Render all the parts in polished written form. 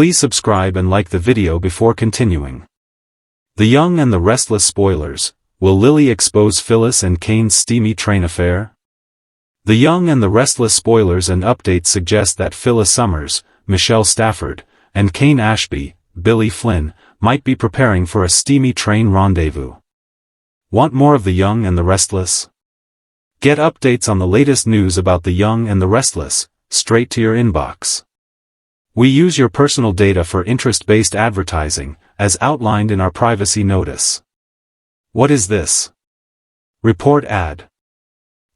Please subscribe and like the video before continuing. The Young and the Restless spoilers. Will Lily expose Phyllis and Kane's steamy train affair? The Young and the Restless spoilers and updates suggest that Phyllis Summers, Michelle Stafford, and Kane Ashby, Billy Flynn, might be preparing for a steamy train rendezvous. Want more of The Young and the Restless? Get updates on the latest news about The Young and the Restless, straight to your inbox. We use your personal data for interest-based advertising, as outlined in our privacy notice. What is this? Report ad.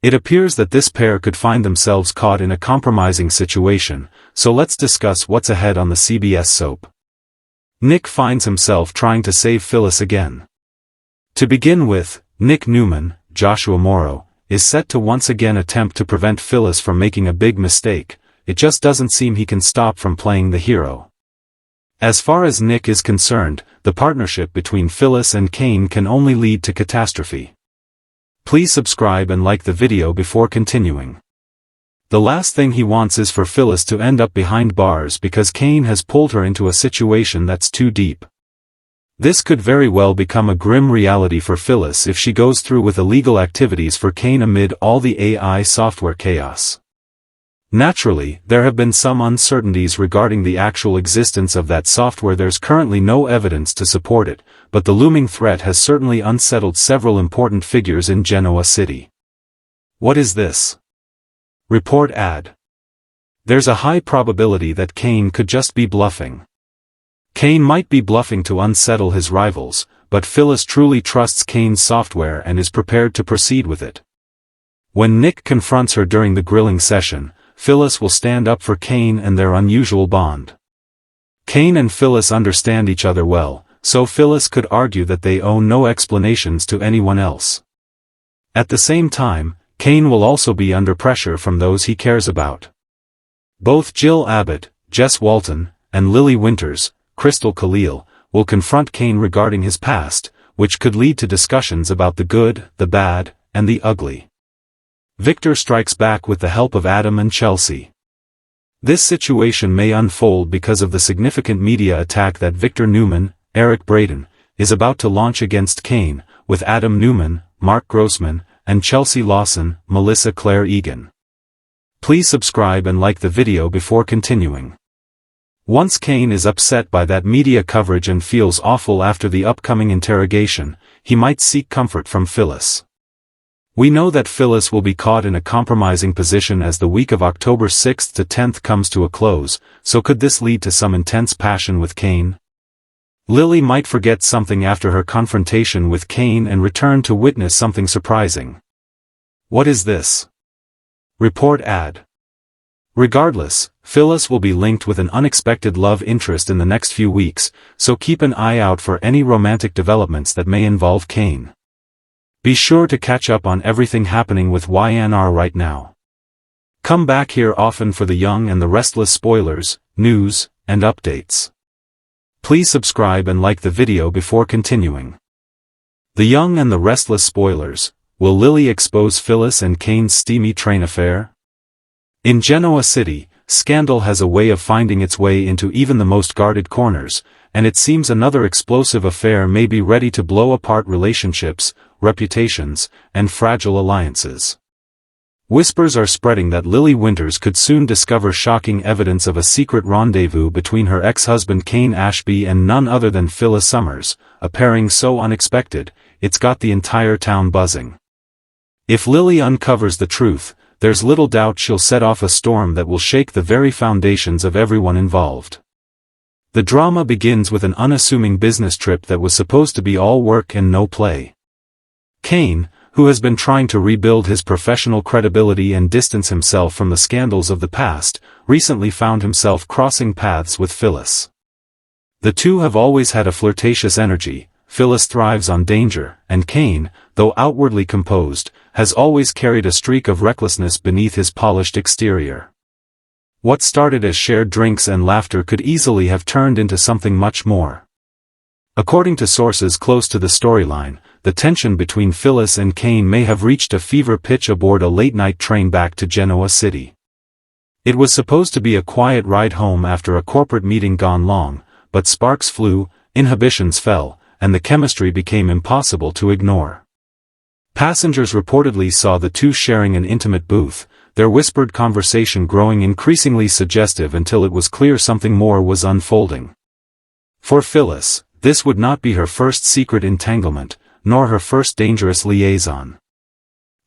It appears that this pair could find themselves caught in a compromising situation, so let's discuss what's ahead on the CBS soap. Nick finds himself trying to save Phyllis again. To begin with, Nick Newman, Joshua Morrow, is set to once again attempt to prevent Phyllis from making a big mistake. It just doesn't seem he can stop from playing the hero. As far as Nick is concerned, the partnership between Phyllis and Kane can only lead to catastrophe. Please subscribe and like the video before continuing. The last thing he wants is for Phyllis to end up behind bars because Kane has pulled her into a situation that's too deep. This could very well become a grim reality for Phyllis if she goes through with illegal activities for Kane amid all the AI software chaos. Naturally, there have been some uncertainties regarding the actual existence of that software. There's currently no evidence to support it, but the looming threat has certainly unsettled several important figures in Genoa City. What is this? Report ad. There's a high probability that Kane could just be bluffing. Kane might be bluffing to unsettle his rivals, but Phyllis truly trusts Kane's software and is prepared to proceed with it. When Nick confronts her during the grilling session, Phyllis will stand up for Kane and their unusual bond. Kane and Phyllis understand each other well, so Phyllis could argue that they owe no explanations to anyone else. At the same time, Kane will also be under pressure from those he cares about. Both Jill Abbott, Jess Walton, and Lily Winters, Crystal Khalil, will confront Kane regarding his past, which could lead to discussions about the good, the bad, and the ugly. Victor strikes back with the help of Adam and Chelsea. This situation may unfold because of the significant media attack that Victor Newman, Eric Braeden, is about to launch against Kane, with Adam Newman, Mark Grossman, and Chelsea Lawson, Melissa Claire Egan. Please subscribe and like the video before continuing. Once Kane is upset by that media coverage and feels awful after the upcoming interrogation, he might seek comfort from Phyllis. We know that Phyllis will be caught in a compromising position as the week of October 6th to 10th comes to a close, so could this lead to some intense passion with Kane? Lily might forget something after her confrontation with Kane and return to witness something surprising. What is this? Report ad. Regardless, Phyllis will be linked with an unexpected love interest in the next few weeks, so keep an eye out for any romantic developments that may involve Kane. Be sure to catch up on everything happening with Y&R right now. Come back here often for The Young and the Restless spoilers, news, and updates. Please subscribe and like the video before continuing. The Young and the Restless spoilers. Will Lily expose Phyllis and Kane's steamy train affair? In Genoa City, scandal has a way of finding its way into even the most guarded corners, and it seems another explosive affair may be ready to blow apart relationships, reputations, and fragile alliances. Whispers are spreading that Lily Winters could soon discover shocking evidence of a secret rendezvous between her ex-husband Kane Ashby and none other than Phyllis Summers, a pairing so unexpected, it's got the entire town buzzing. If Lily uncovers the truth, there's little doubt she'll set off a storm that will shake the very foundations of everyone involved. The drama begins with an unassuming business trip that was supposed to be all work and no play. Kane, who has been trying to rebuild his professional credibility and distance himself from the scandals of the past, recently found himself crossing paths with Phyllis. The two have always had a flirtatious energy. Phyllis thrives on danger, and Kane, though outwardly composed, has always carried a streak of recklessness beneath his polished exterior. What started as shared drinks and laughter could easily have turned into something much more. According to sources close to the storyline, the tension between Phyllis and Kane may have reached a fever pitch aboard a late-night train back to Genoa City. It was supposed to be a quiet ride home after a corporate meeting gone long, but sparks flew, inhibitions fell, and the chemistry became impossible to ignore. Passengers reportedly saw the two sharing an intimate booth, their whispered conversation growing increasingly suggestive until it was clear something more was unfolding. For Phyllis, this would not be her first secret entanglement, nor her first dangerous liaison.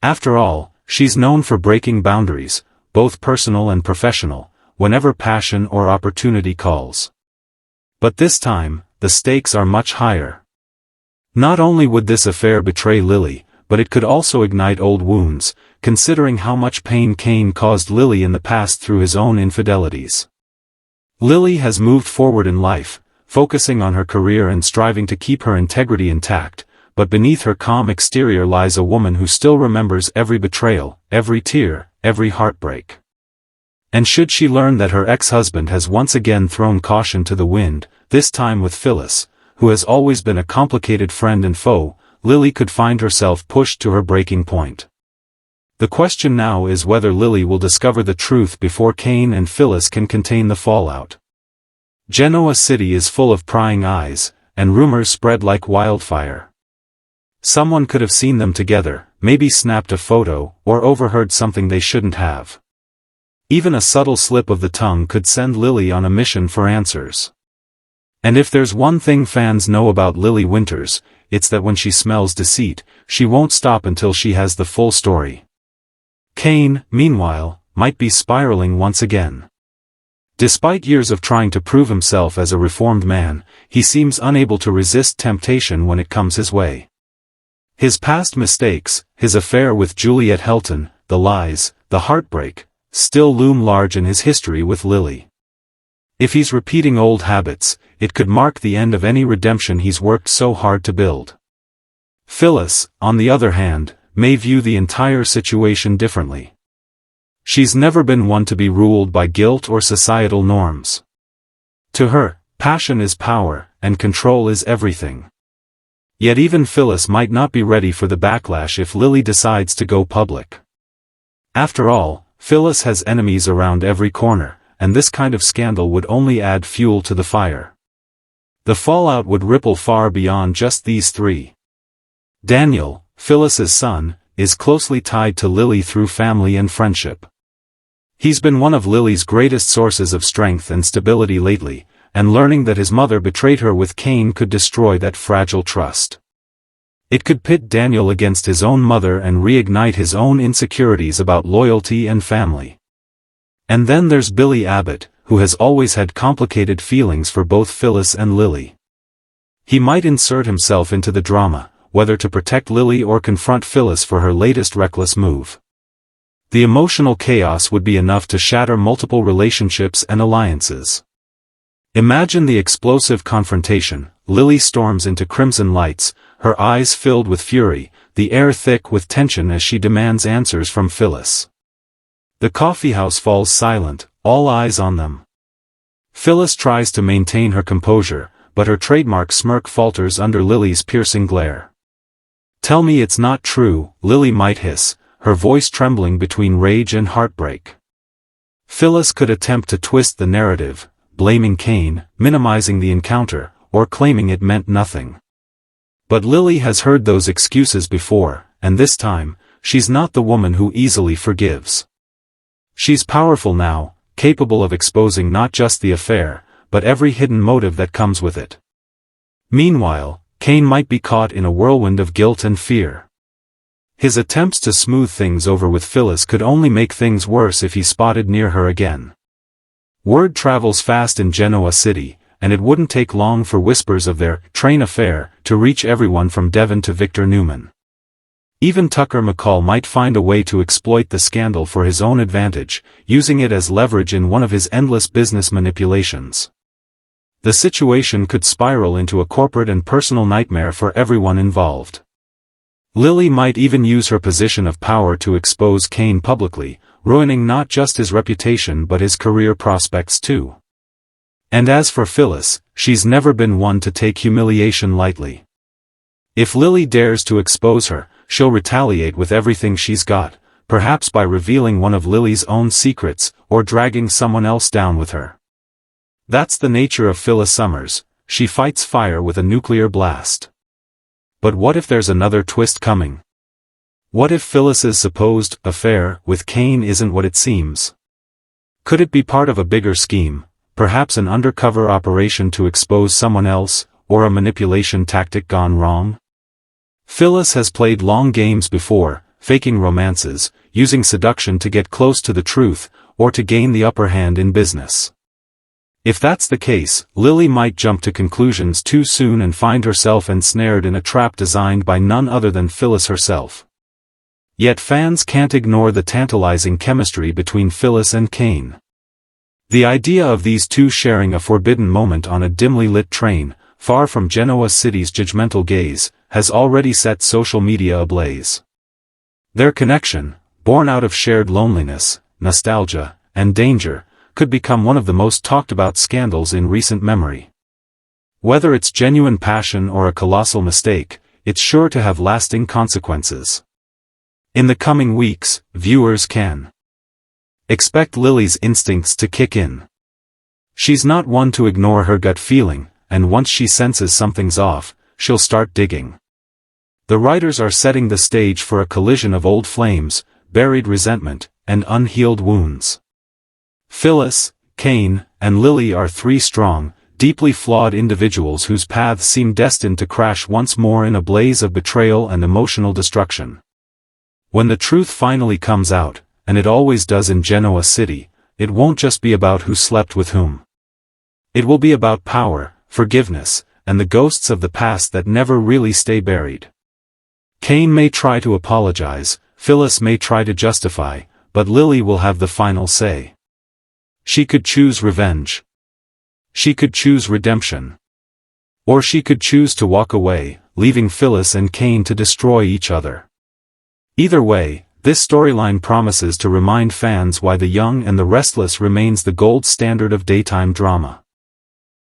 After all, she's known for breaking boundaries, both personal and professional, whenever passion or opportunity calls. But this time, the stakes are much higher. Not only would this affair betray Lily, but it could also ignite old wounds, considering how much pain Kane caused Lily in the past through his own infidelities. Lily has moved forward in life, focusing on her career and striving to keep her integrity intact, but beneath her calm exterior lies a woman who still remembers every betrayal, every tear, every heartbreak. And should she learn that her ex-husband has once again thrown caution to the wind, this time with Phyllis, who has always been a complicated friend and foe, Lily could find herself pushed to her breaking point. The question now is whether Lily will discover the truth before Kane and Phyllis can contain the fallout. Genoa City is full of prying eyes, and rumors spread like wildfire. Someone could have seen them together, maybe snapped a photo, or overheard something they shouldn't have. Even a subtle slip of the tongue could send Lily on a mission for answers. And if there's one thing fans know about Lily Winters, it's that when she smells deceit, she won't stop until she has the full story. Kane, meanwhile, might be spiraling once again. Despite years of trying to prove himself as a reformed man, he seems unable to resist temptation when it comes his way. His past mistakes, his affair with Juliet Helton, the lies, the heartbreak, still loom large in his history with Lily. If he's repeating old habits, it could mark the end of any redemption he's worked so hard to build. Phyllis, on the other hand, may view the entire situation differently. She's never been one to be ruled by guilt or societal norms. To her, passion is power, and control is everything. Yet even Phyllis might not be ready for the backlash if Lily decides to go public. After all, Phyllis has enemies around every corner, and this kind of scandal would only add fuel to the fire. The fallout would ripple far beyond just these three. Daniel, Phyllis's son, is closely tied to Lily through family and friendship. He's been one of Lily's greatest sources of strength and stability lately, and learning that his mother betrayed her with Kane could destroy that fragile trust. It could pit Daniel against his own mother and reignite his own insecurities about loyalty and family. And then there's Billy Abbott, who has always had complicated feelings for both Phyllis and Lily. He might insert himself into the drama, whether to protect Lily or confront Phyllis for her latest reckless move. The emotional chaos would be enough to shatter multiple relationships and alliances. Imagine the explosive confrontation. Lily storms into Crimson Lights, her eyes filled with fury, the air thick with tension as she demands answers from Phyllis. The coffeehouse falls silent, all eyes on them. Phyllis tries to maintain her composure, but her trademark smirk falters under Lily's piercing glare. "Tell me it's not true," Lily might hiss, her voice trembling between rage and heartbreak. Phyllis could attempt to twist the narrative, blaming Kane, minimizing the encounter, or claiming it meant nothing. But Lily has heard those excuses before, and this time, she's not the woman who easily forgives. She's powerful now, capable of exposing not just the affair, but every hidden motive that comes with it. Meanwhile, Kane might be caught in a whirlwind of guilt and fear. His attempts to smooth things over with Phyllis could only make things worse if he's spotted near her again. Word travels fast in Genoa City, and it wouldn't take long for whispers of their train affair to reach everyone from Devon to Victor Newman. Even Tucker McCall might find a way to exploit the scandal for his own advantage, using it as leverage in one of his endless business manipulations. The situation could spiral into a corporate and personal nightmare for everyone involved. Lily might even use her position of power to expose Kane publicly, ruining not just his reputation but his career prospects too. And as for Phyllis, she's never been one to take humiliation lightly. If Lily dares to expose her, she'll retaliate with everything she's got, perhaps by revealing one of Lily's own secrets, or dragging someone else down with her. That's the nature of Phyllis Summers, she fights fire with a nuclear blast. But what if there's another twist coming? What if Phyllis's supposed affair with Kane isn't what it seems? Could it be part of a bigger scheme, perhaps an undercover operation to expose someone else, or a manipulation tactic gone wrong? Phyllis has played long games before, faking romances, using seduction to get close to the truth, or to gain the upper hand in business. If that's the case, Lily might jump to conclusions too soon and find herself ensnared in a trap designed by none other than Phyllis herself. Yet fans can't ignore the tantalizing chemistry between Phyllis and Kane. The idea of these two sharing a forbidden moment on a dimly lit train, far from Genoa City's judgmental gaze, has already set social media ablaze. Their connection, born out of shared loneliness, nostalgia, and danger, could become one of the most talked about scandals in recent memory. Whether it's genuine passion or a colossal mistake, it's sure to have lasting consequences. In the coming weeks, viewers can expect Lily's instincts to kick in. She's not one to ignore her gut feeling, and once she senses something's off, she'll start digging. The writers are setting the stage for a collision of old flames, buried resentment, and unhealed wounds. Phyllis, Kane, and Lily are three strong, deeply flawed individuals whose paths seem destined to crash once more in a blaze of betrayal and emotional destruction. When the truth finally comes out, and it always does in Genoa City, it won't just be about who slept with whom. It will be about power, forgiveness, and the ghosts of the past that never really stay buried. Kane may try to apologize, Phyllis may try to justify, but Lily will have the final say. She could choose revenge. She could choose redemption. Or she could choose to walk away, leaving Phyllis and Kane to destroy each other. Either way, this storyline promises to remind fans why The Young and the Restless remains the gold standard of daytime drama.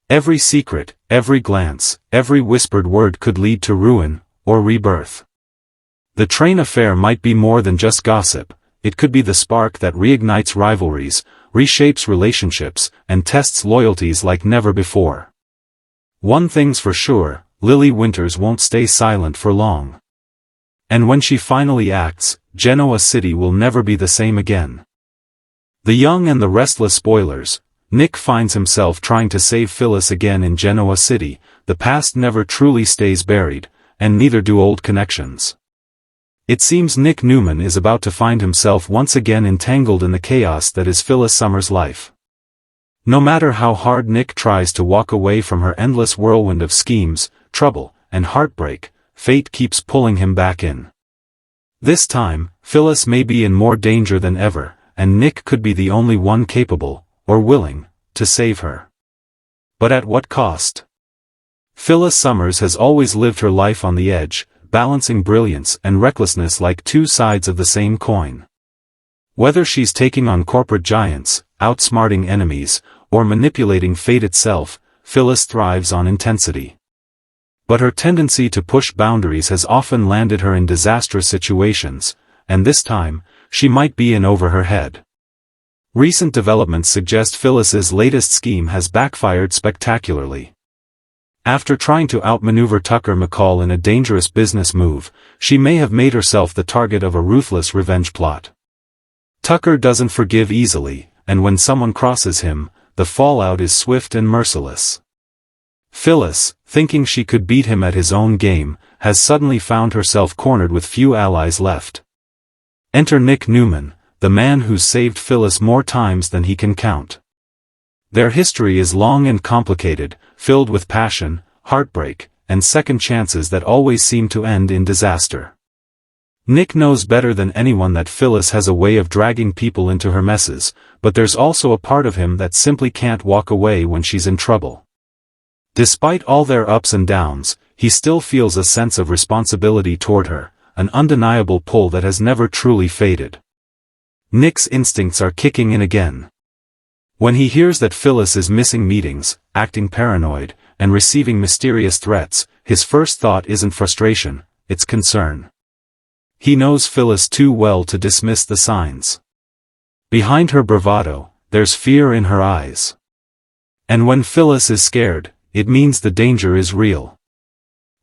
Every secret, every glance, every whispered word could lead to ruin, or rebirth. The train affair might be more than just gossip, it could be the spark that reignites rivalries, reshapes relationships, and tests loyalties like never before. One thing's for sure, Lily Winters won't stay silent for long. And when she finally acts, Genoa City will never be the same again. The Young and the Restless spoilers. Nick finds himself trying to save Phyllis again in Genoa City. The past never truly stays buried, and neither do old connections. It seems Nick Newman is about to find himself once again entangled in the chaos that is Phyllis Summers' life. No matter how hard Nick tries to walk away from her endless whirlwind of schemes, trouble, and heartbreak, fate keeps pulling him back in. This time, Phyllis may be in more danger than ever, and Nick could be the only one capable, or willing, to save her. But at what cost? Phyllis Summers has always lived her life on the edge, balancing brilliance and recklessness like two sides of the same coin. Whether she's taking on corporate giants, outsmarting enemies, or manipulating fate itself, Phyllis thrives on intensity. But her tendency to push boundaries has often landed her in disastrous situations, and this time, she might be in over her head. Recent developments suggest Phyllis's latest scheme has backfired spectacularly. After trying to outmaneuver Tucker McCall in a dangerous business move, she may have made herself the target of a ruthless revenge plot. Tucker doesn't forgive easily, and when someone crosses him, the fallout is swift and merciless. Phyllis, thinking she could beat him at his own game, has suddenly found herself cornered with few allies left. Enter Nick Newman, the man who's saved Phyllis more times than he can count. Their history is long and complicated, filled with passion, heartbreak, and second chances that always seem to end in disaster. Nick knows better than anyone that Phyllis has a way of dragging people into her messes, but there's also a part of him that simply can't walk away when she's in trouble. Despite all their ups and downs, he still feels a sense of responsibility toward her, an undeniable pull that has never truly faded. Nick's instincts are kicking in again. When he hears that Phyllis is missing meetings, acting paranoid, and receiving mysterious threats, his first thought isn't frustration, it's concern. He knows Phyllis too well to dismiss the signs. Behind her bravado, there's fear in her eyes. And when Phyllis is scared, it means the danger is real.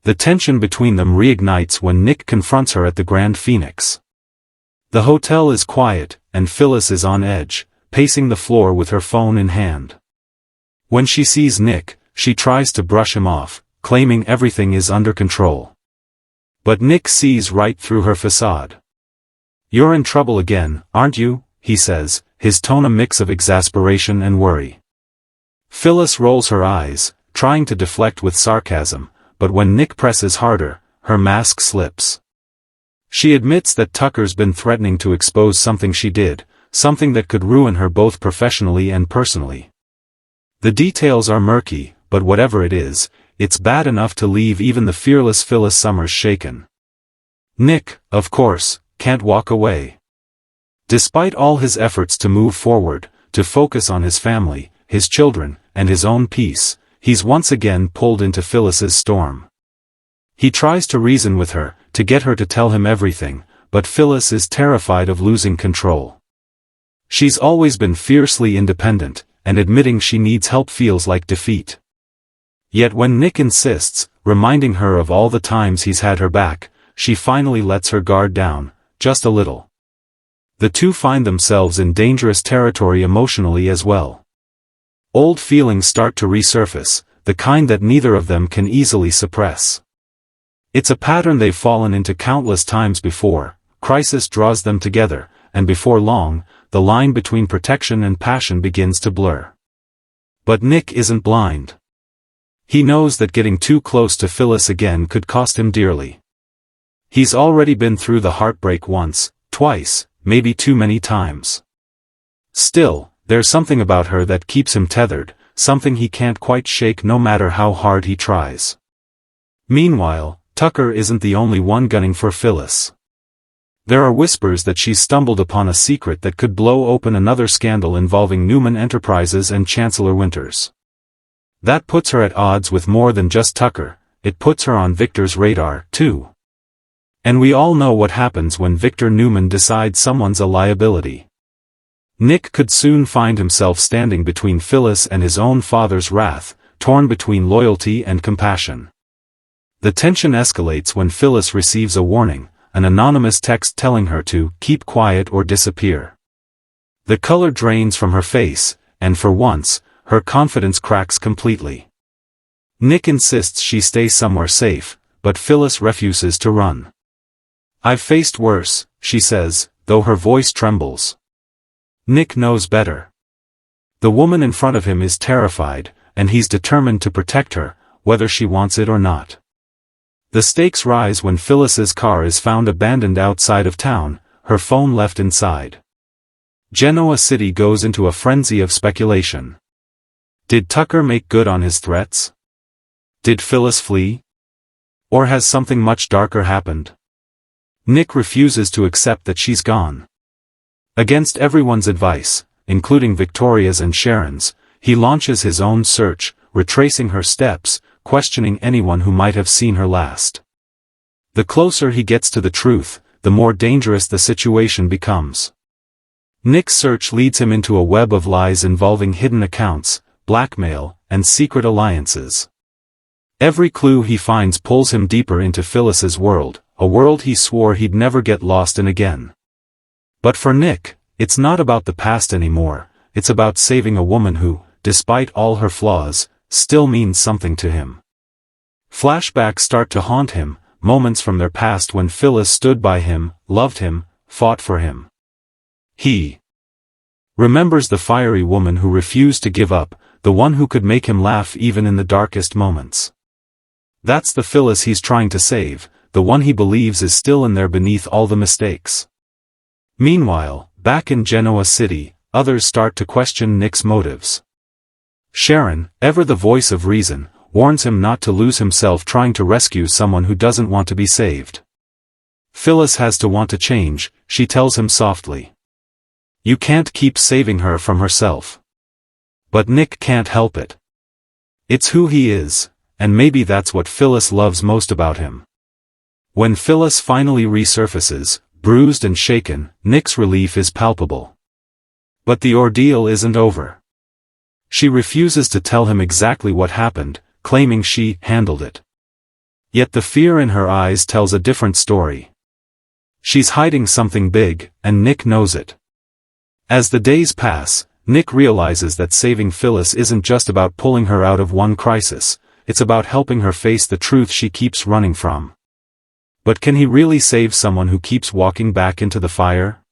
The tension between them reignites when Nick confronts her at the Grand Phoenix. The hotel is quiet, and Phyllis is on edge, pacing the floor with her phone in hand. When she sees Nick, she tries to brush him off, claiming everything is under control. But Nick sees right through her facade. "You're in trouble again, aren't you?" he says, his tone a mix of exasperation and worry. Phyllis rolls her eyes, trying to deflect with sarcasm, but when Nick presses harder, her mask slips. She admits that Tucker's been threatening to expose something she did, something that could ruin her both professionally and personally. The details are murky, but whatever it is, it's bad enough to leave even the fearless Phyllis Summers shaken. Nick, of course, can't walk away. Despite all his efforts to move forward, to focus on his family, his children, and his own peace, he's once again pulled into Phyllis's storm. He tries to reason with her, to get her to tell him everything, but Phyllis is terrified of losing control. She's always been fiercely independent, and admitting she needs help feels like defeat. Yet when Nick insists, reminding her of all the times he's had her back, she finally lets her guard down, just a little. The two find themselves in dangerous territory emotionally as well. Old feelings start to resurface, the kind that neither of them can easily suppress. It's a pattern they've fallen into countless times before. Crisis draws them together, and before long, the line between protection and passion begins to blur. But Nick isn't blind. He knows that getting too close to Phyllis again could cost him dearly. He's already been through the heartbreak once, twice, maybe too many times. Still, there's something about her that keeps him tethered, something he can't quite shake no matter how hard he tries. Meanwhile, Tucker isn't the only one gunning for Phyllis. There are whispers that she's stumbled upon a secret that could blow open another scandal involving Newman Enterprises and Chancellor Winters. That puts her at odds with more than just Tucker, it puts her on Victor's radar, too. And we all know what happens when Victor Newman decides someone's a liability. Nick could soon find himself standing between Phyllis and his own father's wrath, torn between loyalty and compassion. The tension escalates when Phyllis receives a warning, an anonymous text telling her to keep quiet or disappear. The color drains from her face, and for once, her confidence cracks completely. Nick insists she stay somewhere safe, but Phyllis refuses to run. "I've faced worse," she says, though her voice trembles. Nick knows better. The woman in front of him is terrified, and he's determined to protect her, whether she wants it or not. The stakes rise when Phyllis's car is found abandoned outside of town, her phone left inside. Genoa City goes into a frenzy of speculation. Did Tucker make good on his threats? Did Phyllis flee? Or has something much darker happened? Nick refuses to accept that she's gone. Against everyone's advice, including Victoria's and Sharon's, he launches his own search, retracing her steps, questioning anyone who might have seen her last. The closer he gets to the truth, the more dangerous the situation becomes. Nick's search leads him into a web of lies involving hidden accounts, blackmail, and secret alliances. Every clue he finds pulls him deeper into Phyllis's world, a world he swore he'd never get lost in again. But for Nick, it's not about the past anymore, it's about saving a woman who, despite all her flaws, still means something to him. Flashbacks start to haunt him, moments from their past when Phyllis stood by him, loved him, fought for him. He remembers the fiery woman who refused to give up, the one who could make him laugh even in the darkest moments. That's the Phyllis he's trying to save, the one he believes is still in there beneath all the mistakes. Meanwhile, back in Genoa City, others start to question Nick's motives. Sharon, ever the voice of reason, warns him not to lose himself trying to rescue someone who doesn't want to be saved. Phyllis has to want to change, she tells him softly. You can't keep saving her from herself. But Nick can't help it. It's who he is, and maybe that's what Phyllis loves most about him. When Phyllis finally resurfaces, bruised and shaken, Nick's relief is palpable. But the ordeal isn't over. She refuses to tell him exactly what happened, claiming she handled it. Yet the fear in her eyes tells a different story. She's hiding something big, and Nick knows it. As the days pass, Nick realizes that saving Phyllis isn't just about pulling her out of one crisis, it's about helping her face the truth she keeps running from. But can he really save someone who keeps walking back into the fire?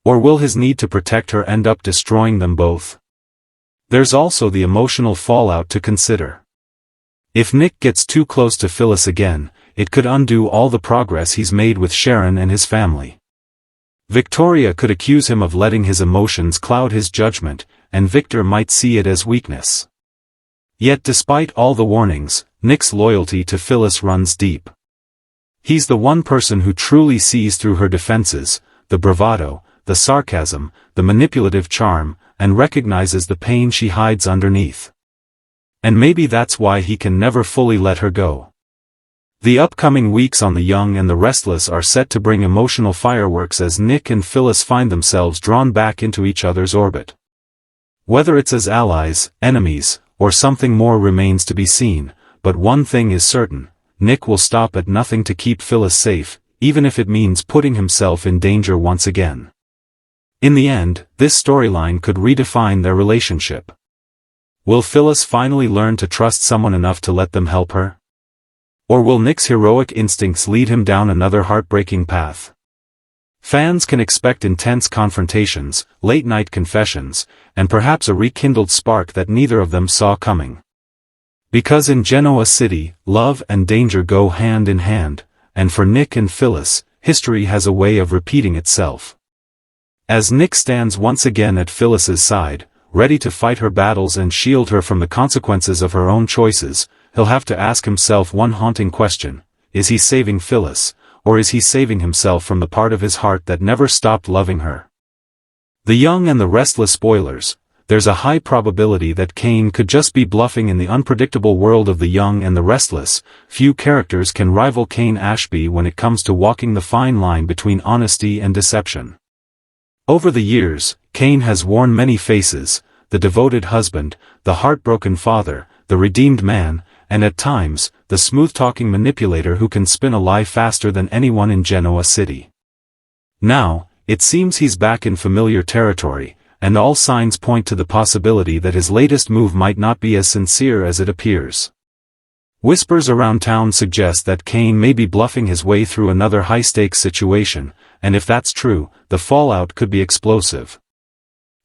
Or will his need to protect her end up destroying them both? There's also the emotional fallout to consider. If Nick gets too close to Phyllis again, it could undo all the progress he's made with Sharon and his family. Victoria could accuse him of letting his emotions cloud his judgment, and Victor might see it as weakness. Yet despite all the warnings, Nick's loyalty to Phyllis runs deep. He's the one person who truly sees through her defenses, the bravado, the sarcasm, the manipulative charm, and recognizes the pain she hides underneath. And maybe that's why he can never fully let her go. The upcoming weeks on The Young and the Restless are set to bring emotional fireworks as Nick and Phyllis find themselves drawn back into each other's orbit. Whether it's as allies, enemies, or something more remains to be seen, but one thing is certain, Nick will stop at nothing to keep Phyllis safe, even if it means putting himself in danger once again. In the end, this storyline could redefine their relationship. Will Phyllis finally learn to trust someone enough to let them help her? Or will Nick's heroic instincts lead him down another heartbreaking path? Fans can expect intense confrontations, late-night confessions, and perhaps a rekindled spark that neither of them saw coming. Because in Genoa City, love and danger go hand in hand, and for Nick and Phyllis, history has a way of repeating itself. As Nick stands once again at Phyllis's side, ready to fight her battles and shield her from the consequences of her own choices, he'll have to ask himself one haunting question: is he saving Phyllis, or is he saving himself from the part of his heart that never stopped loving her? The Young and the Restless spoilers. There's a high probability that Kane could just be bluffing in the unpredictable world of The Young and the Restless. Few characters can rival Kane Ashby when it comes to walking the fine line between honesty and deception. Over the years, Kane has worn many faces: the devoted husband, the heartbroken father, the redeemed man, and at times, the smooth-talking manipulator who can spin a lie faster than anyone in Genoa City. Now, it seems he's back in familiar territory, and all signs point to the possibility that his latest move might not be as sincere as it appears. Whispers around town suggest that Kane may be bluffing his way through another high-stakes situation, and if that's true, the fallout could be explosive.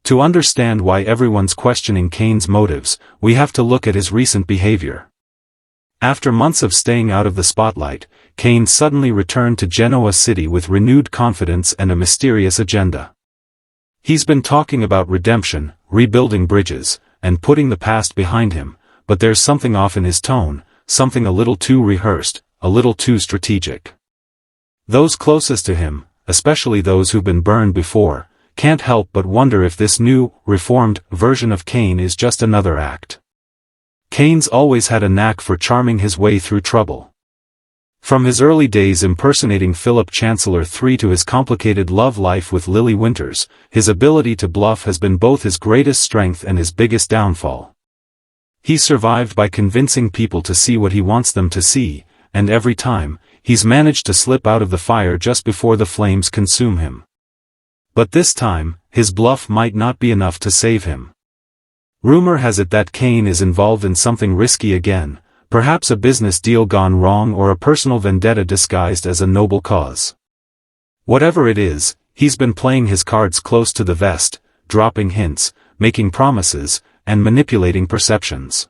To understand why everyone's questioning Kane's motives, we have to look at his recent behavior. After months of staying out of the spotlight, Kane suddenly returned to Genoa City with renewed confidence and a mysterious agenda. He's been talking about redemption, rebuilding bridges, and putting the past behind him, but there's something off in his tone, something a little too rehearsed, a little too strategic. Those closest to him, especially those who've been burned before, can't help but wonder if this new, reformed version of Kane is just another act. Kane's always had a knack for charming his way through trouble. From his early days impersonating Philip Chancellor III to his complicated love life with Lily Winters, his ability to bluff has been both his greatest strength and his biggest downfall. He's survived by convincing people to see what he wants them to see, and every time, he's managed to slip out of the fire just before the flames consume him. But this time, his bluff might not be enough to save him. Rumor has it that Kane is involved in something risky again, perhaps a business deal gone wrong or a personal vendetta disguised as a noble cause. Whatever it is, he's been playing his cards close to the vest, dropping hints, making promises, and manipulating perceptions.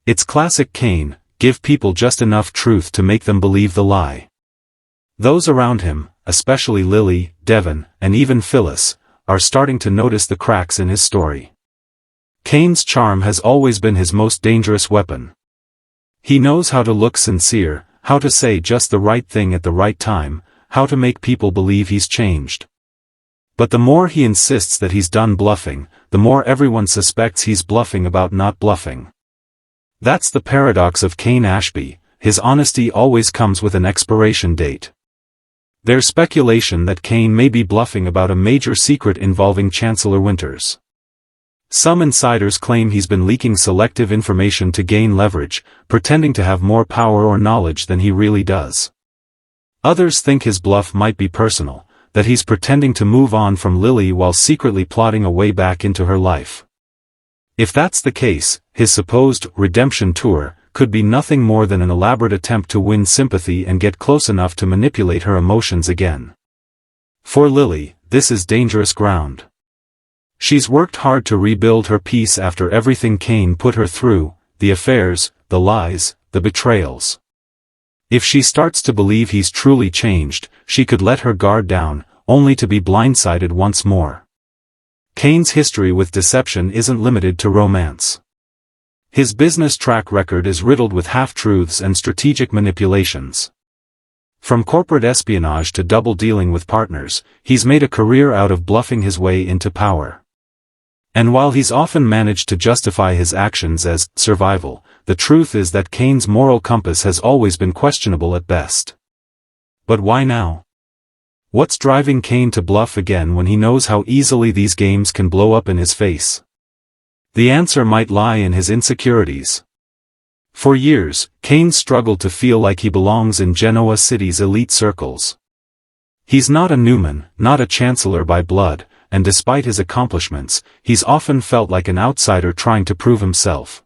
It's classic Kane: give people just enough truth to make them believe the lie. Those around him, especially Lily, Devon, and even Phyllis, are starting to notice the cracks in his story. Kane's charm has always been his most dangerous weapon. He knows how to look sincere, how to say just the right thing at the right time, how to make people believe he's changed. But the more he insists that he's done bluffing, the more everyone suspects he's bluffing about not bluffing. That's the paradox of Kane Ashby: his honesty always comes with an expiration date. There's speculation that Kane may be bluffing about a major secret involving Chancellor Winters. Some insiders claim he's been leaking selective information to gain leverage, pretending to have more power or knowledge than he really does. Others think his bluff might be personal, that he's pretending to move on from Lily while secretly plotting a way back into her life. If that's the case, his supposed redemption tour could be nothing more than an elaborate attempt to win sympathy and get close enough to manipulate her emotions again. For Lily, this is dangerous ground. She's worked hard to rebuild her peace after everything Kane put her through, the affairs, the lies, the betrayals. If she starts to believe he's truly changed, she could let her guard down, only to be blindsided once more. Kane's history with deception isn't limited to romance. His business track record is riddled with half-truths and strategic manipulations. From corporate espionage to double-dealing with partners, he's made a career out of bluffing his way into power. And while he's often managed to justify his actions as survival, the truth is that Kane's moral compass has always been questionable at best. But why now? What's driving Kane to bluff again when he knows how easily these games can blow up in his face? The answer might lie in his insecurities. For years, Kane struggled to feel like he belongs in Genoa City's elite circles. He's not a Newman, not a chancellor by blood, and despite his accomplishments, he's often felt like an outsider trying to prove himself.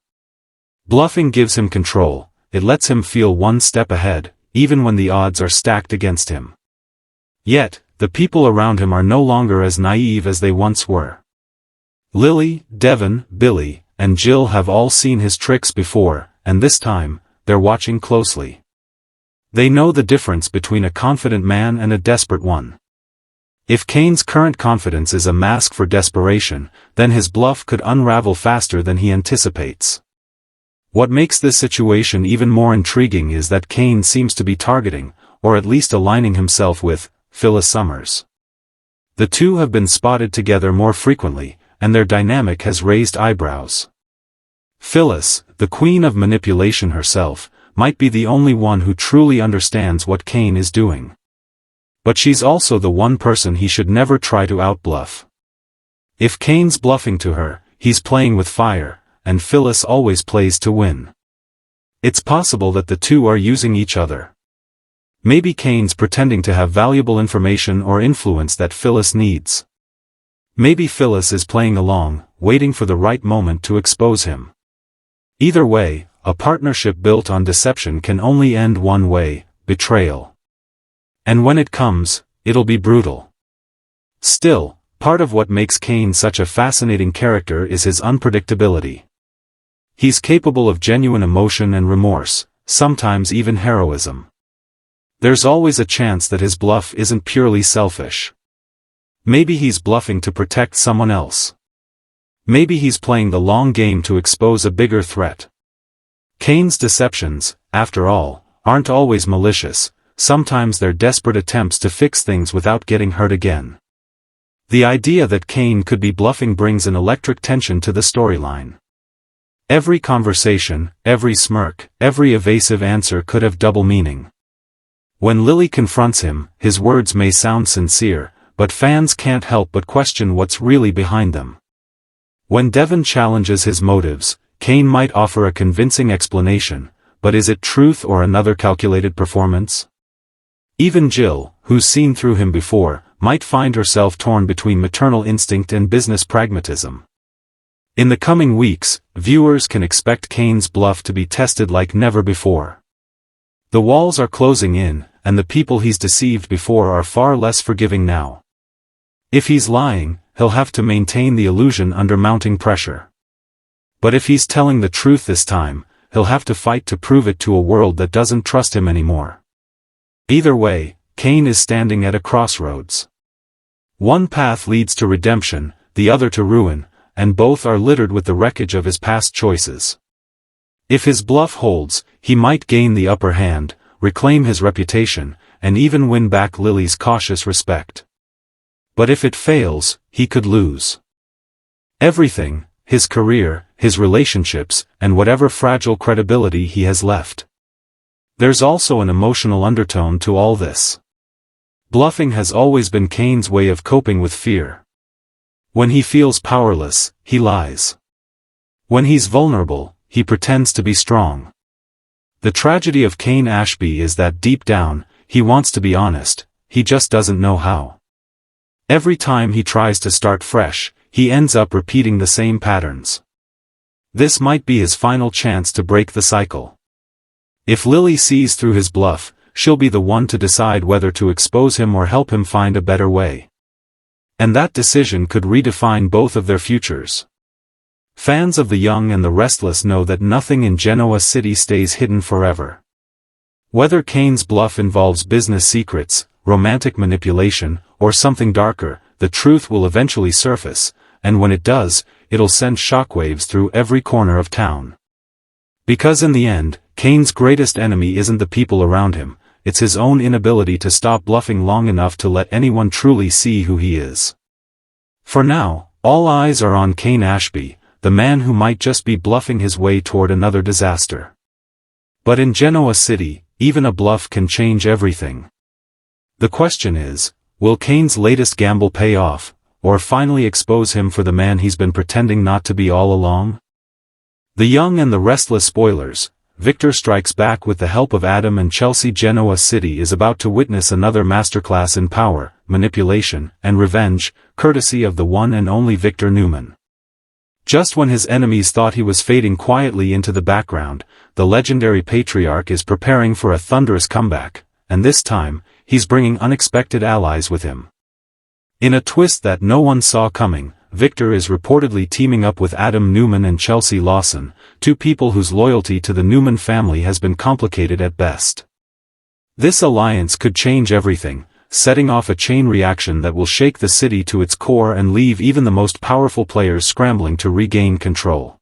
Bluffing gives him control, it lets him feel one step ahead, even when the odds are stacked against him. Yet, the people around him are no longer as naive as they once were. Lily, Devon, Billy, and Jill have all seen his tricks before, and this time, they're watching closely. They know the difference between a confident man and a desperate one. If Kane's current confidence is a mask for desperation, then his bluff could unravel faster than he anticipates. What makes this situation even more intriguing is that Kane seems to be targeting, or at least aligning himself with, Phyllis Summers. The two have been spotted together more frequently, and their dynamic has raised eyebrows. Phyllis, the queen of manipulation herself, might be the only one who truly understands what Kane is doing. But she's also the one person he should never try to outbluff. If Kane's bluffing to her, he's playing with fire, and Phyllis always plays to win. It's possible that the two are using each other. Maybe Kane's pretending to have valuable information or influence that Phyllis needs. Maybe Phyllis is playing along, waiting for the right moment to expose him. Either way, a partnership built on deception can only end one way, betrayal. And when it comes, it'll be brutal. Still, part of what makes Kane such a fascinating character is his unpredictability. He's capable of genuine emotion and remorse, sometimes even heroism. There's always a chance that his bluff isn't purely selfish. Maybe he's bluffing to protect someone else. Maybe he's playing the long game to expose a bigger threat. Kane's deceptions, after all, aren't always malicious. Sometimes they're desperate attempts to fix things without getting hurt again. The idea that Kane could be bluffing brings an electric tension to the storyline. Every conversation, every smirk, every evasive answer could have double meaning. When Lily confronts him, his words may sound sincere, but fans can't help but question what's really behind them. When Devon challenges his motives, Kane might offer a convincing explanation, but is it truth or another calculated performance? Even Jill, who's seen through him before, might find herself torn between maternal instinct and business pragmatism. In the coming weeks, viewers can expect Kane's bluff to be tested like never before. The walls are closing in, and the people he's deceived before are far less forgiving now. If he's lying, he'll have to maintain the illusion under mounting pressure. But if he's telling the truth this time, he'll have to fight to prove it to a world that doesn't trust him anymore. Either way, Kane is standing at a crossroads. One path leads to redemption, the other to ruin, and both are littered with the wreckage of his past choices. If his bluff holds, he might gain the upper hand, reclaim his reputation, and even win back Lily's cautious respect. But if it fails, he could lose everything, his career, his relationships, and whatever fragile credibility he has left. There's also an emotional undertone to all this. Bluffing has always been Kane's way of coping with fear. When he feels powerless, he lies. When he's vulnerable, he pretends to be strong. The tragedy of Kane Ashby is that deep down, he wants to be honest, he just doesn't know how. Every time he tries to start fresh, he ends up repeating the same patterns. This might be his final chance to break the cycle. If Lily sees through his bluff, she'll be the one to decide whether to expose him or help him find a better way. And that decision could redefine both of their futures. Fans of The Young and the Restless know that nothing in Genoa City stays hidden forever. Whether Kane's bluff involves business secrets, romantic manipulation, or something darker, the truth will eventually surface, and when it does, it'll send shockwaves through every corner of town. Because in the end, Kane's greatest enemy isn't the people around him, it's his own inability to stop bluffing long enough to let anyone truly see who he is. For now, all eyes are on Kane Ashby, the man who might just be bluffing his way toward another disaster. But in Genoa City, even a bluff can change everything. The question is, will Kane's latest gamble pay off, or finally expose him for the man he's been pretending not to be all along? The Young and the Restless spoilers. Victor strikes back with the help of Adam and Chelsea. Genoa City is about to witness another masterclass in power, manipulation, and revenge, courtesy of the one and only Victor Newman. Just when his enemies thought he was fading quietly into the background, the legendary patriarch is preparing for a thunderous comeback, and this time, he's bringing unexpected allies with him. In a twist that no one saw coming, Victor is reportedly teaming up with Adam Newman and Chelsea Lawson, two people whose loyalty to the Newman family has been complicated at best. This alliance could change everything, setting off a chain reaction that will shake the city to its core and leave even the most powerful players scrambling to regain control.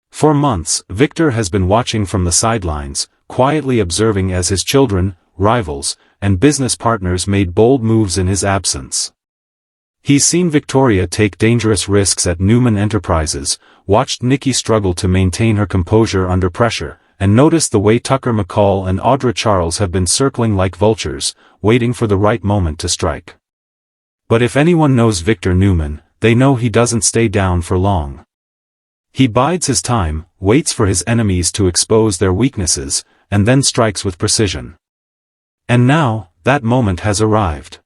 For months, Victor has been watching from the sidelines, quietly observing as his children, rivals, and business partners made bold moves in his absence. He's seen Victoria take dangerous risks at Newman Enterprises, watched Nikki struggle to maintain her composure under pressure, and noticed the way Tucker McCall and Audra Charles have been circling like vultures, waiting for the right moment to strike. But if anyone knows Victor Newman, they know he doesn't stay down for long. He bides his time, waits for his enemies to expose their weaknesses, and then strikes with precision. And now, that moment has arrived.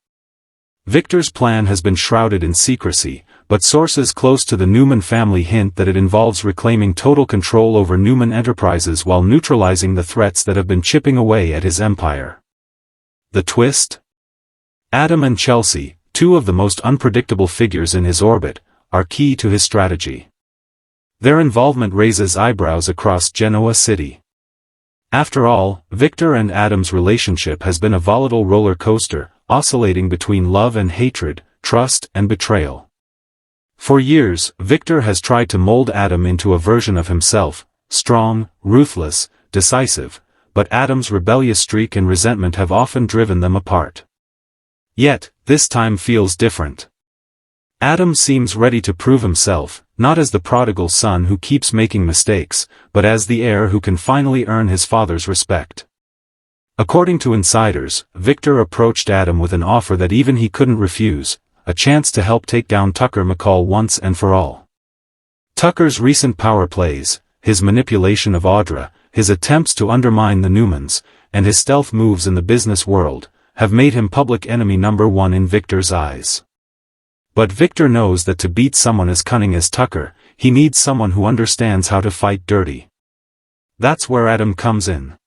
Victor's plan has been shrouded in secrecy, but sources close to the Newman family hint that it involves reclaiming total control over Newman Enterprises while neutralizing the threats that have been chipping away at his empire. The twist? Adam and Chelsea, two of the most unpredictable figures in his orbit, are key to his strategy. Their involvement raises eyebrows across Genoa City. After all, Victor and Adam's relationship has been a volatile roller coaster, oscillating between love and hatred, trust and betrayal. For years, Victor has tried to mold Adam into a version of himself, strong, ruthless, decisive, but Adam's rebellious streak and resentment have often driven them apart. Yet, this time feels different. Adam seems ready to prove himself, not as the prodigal son who keeps making mistakes, but as the heir who can finally earn his father's respect. According to insiders, Victor approached Adam with an offer that even he couldn't refuse, a chance to help take down Tucker McCall once and for all. Tucker's recent power plays, his manipulation of Audra, his attempts to undermine the Newmans, and his stealth moves in the business world, have made him public enemy number one in Victor's eyes. But Victor knows that to beat someone as cunning as Tucker, he needs someone who understands how to fight dirty. That's where Adam comes in.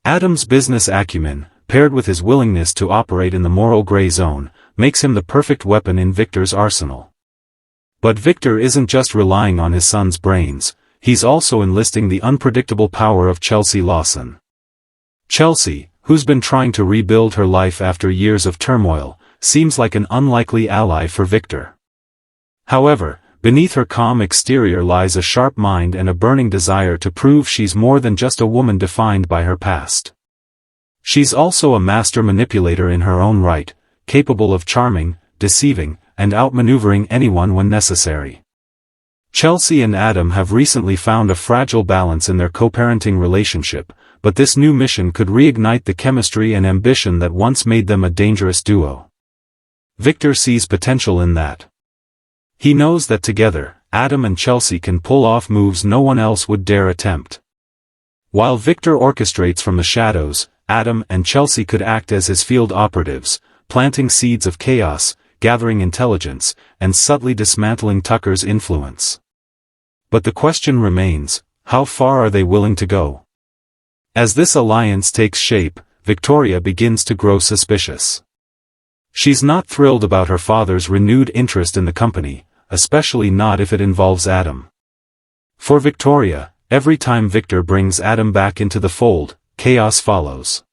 Adam's business acumen, paired with his willingness to operate in the moral gray zone, makes him the perfect weapon in Victor's arsenal. But Victor isn't just relying on his son's brains, he's also enlisting the unpredictable power of Chelsea Lawson. Chelsea, who's been trying to rebuild her life after years of turmoil, seems like an unlikely ally for Victor. However, beneath her calm exterior lies a sharp mind and a burning desire to prove she's more than just a woman defined by her past. She's also a master manipulator in her own right, capable of charming, deceiving, and outmaneuvering anyone when necessary. Chelsea and Adam have recently found a fragile balance in their co-parenting relationship, but this new mission could reignite the chemistry and ambition that once made them a dangerous duo. Victor sees potential in that. He knows that together, Adam and Chelsea can pull off moves no one else would dare attempt. While Victor orchestrates from the shadows, Adam and Chelsea could act as his field operatives, planting seeds of chaos, gathering intelligence, and subtly dismantling Tucker's influence. But the question remains, how far are they willing to go? As this alliance takes shape, Victoria begins to grow suspicious. She's not thrilled about her father's renewed interest in the company, especially not if it involves Adam. For Victoria, every time Victor brings Adam back into the fold, chaos follows.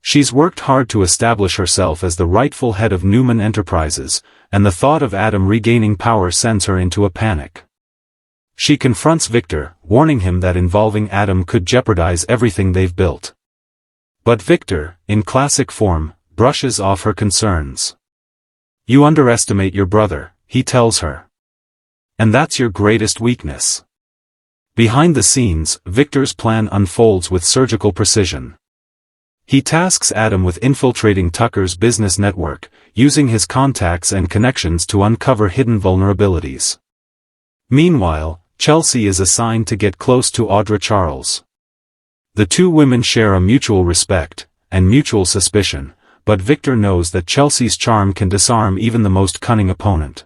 She's worked hard to establish herself as the rightful head of Newman Enterprises, and the thought of Adam regaining power sends her into a panic. She confronts Victor, warning him that involving Adam could jeopardize everything they've built. But Victor, in classic form, brushes off her concerns. "You underestimate your brother," he tells her. "And that's your greatest weakness." Behind the scenes, Victor's plan unfolds with surgical precision. He tasks Adam with infiltrating Tucker's business network, using his contacts and connections to uncover hidden vulnerabilities. Meanwhile, Chelsea is assigned to get close to Audra Charles. The two women share a mutual respect, and mutual suspicion, but Victor knows that Chelsea's charm can disarm even the most cunning opponent.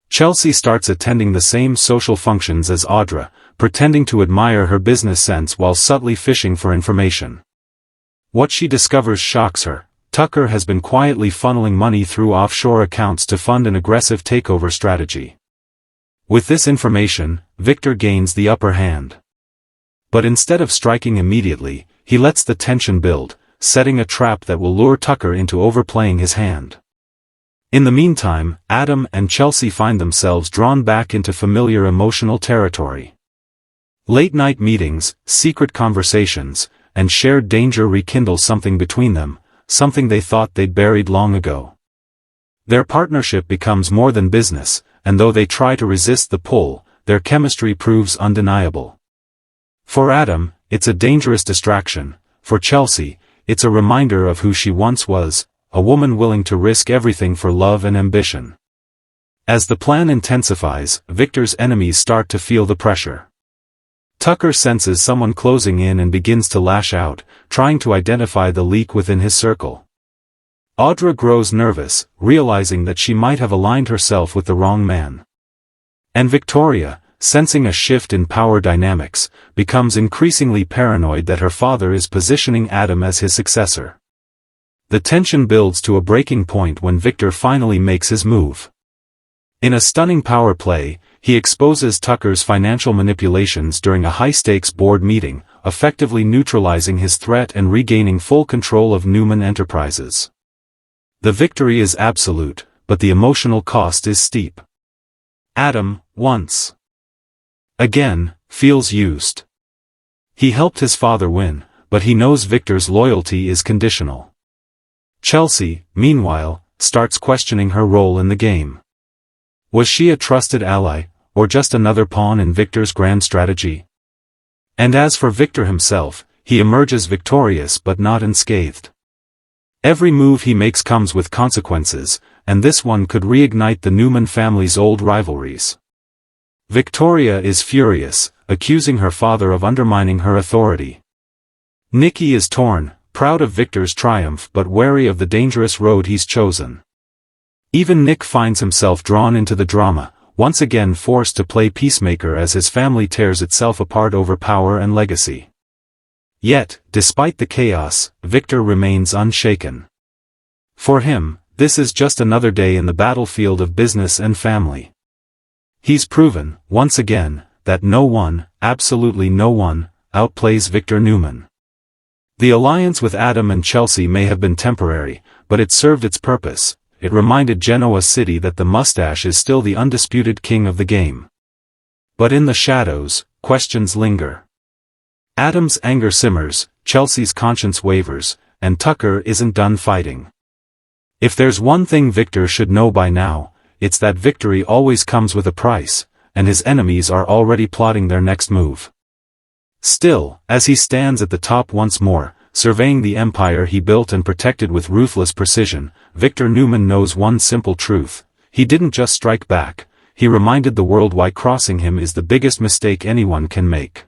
Chelsea starts attending the same social functions as Audra, pretending to admire her business sense while subtly fishing for information. What she discovers shocks her. Tucker has been quietly funneling money through offshore accounts to fund an aggressive takeover strategy. With this information, Victor gains the upper hand. But instead of striking immediately, he lets the tension build, setting a trap that will lure Tucker into overplaying his hand. In the meantime, Adam and Chelsea find themselves drawn back into familiar emotional territory. Late-night meetings, secret conversations, and shared danger rekindle something between them, something they thought they'd buried long ago. Their partnership becomes more than business, and though they try to resist the pull, their chemistry proves undeniable. For Adam, it's a dangerous distraction. For Chelsea, it's a reminder of who she once was, a woman willing to risk everything for love and ambition. As the plan intensifies, Victor's enemies start to feel the pressure. Tucker senses someone closing in and begins to lash out, trying to identify the leak within his circle. Audra grows nervous, realizing that she might have aligned herself with the wrong man. And Victoria, sensing a shift in power dynamics, becomes increasingly paranoid that her father is positioning Adam as his successor. The tension builds to a breaking point when Victor finally makes his move. In a stunning power play, he exposes Tucker's financial manipulations during a high-stakes board meeting, effectively neutralizing his threat and regaining full control of Newman Enterprises. The victory is absolute, but the emotional cost is steep. Adam, once again, feels used. He helped his father win, but he knows Victor's loyalty is conditional. Chelsea, meanwhile, starts questioning her role in the game. Was she a trusted ally, or just another pawn in Victor's grand strategy? And as for Victor himself, he emerges victorious but not unscathed. Every move he makes comes with consequences, and this one could reignite the Newman family's old rivalries. Victoria is furious, accusing her father of undermining her authority. Nikki is torn, proud of Victor's triumph but wary of the dangerous road he's chosen. Even Nick finds himself drawn into the drama, once again forced to play peacemaker as his family tears itself apart over power and legacy. Yet, despite the chaos, Victor remains unshaken. For him, this is just another day in the battlefield of business and family. He's proven, once again, that no one, absolutely no one, outplays Victor Newman. The alliance with Adam and Chelsea may have been temporary, but it served its purpose. It reminded Genoa City that the mustache is still the undisputed king of the game. But in the shadows, questions linger. Adam's anger simmers, Chelsea's conscience wavers, and Tucker isn't done fighting. If there's one thing Victor should know by now, it's that victory always comes with a price, and his enemies are already plotting their next move. Still, as he stands at the top once more, surveying the empire he built and protected with ruthless precision, Victor Newman knows one simple truth. He didn't just strike back, he reminded the world why crossing him is the biggest mistake anyone can make.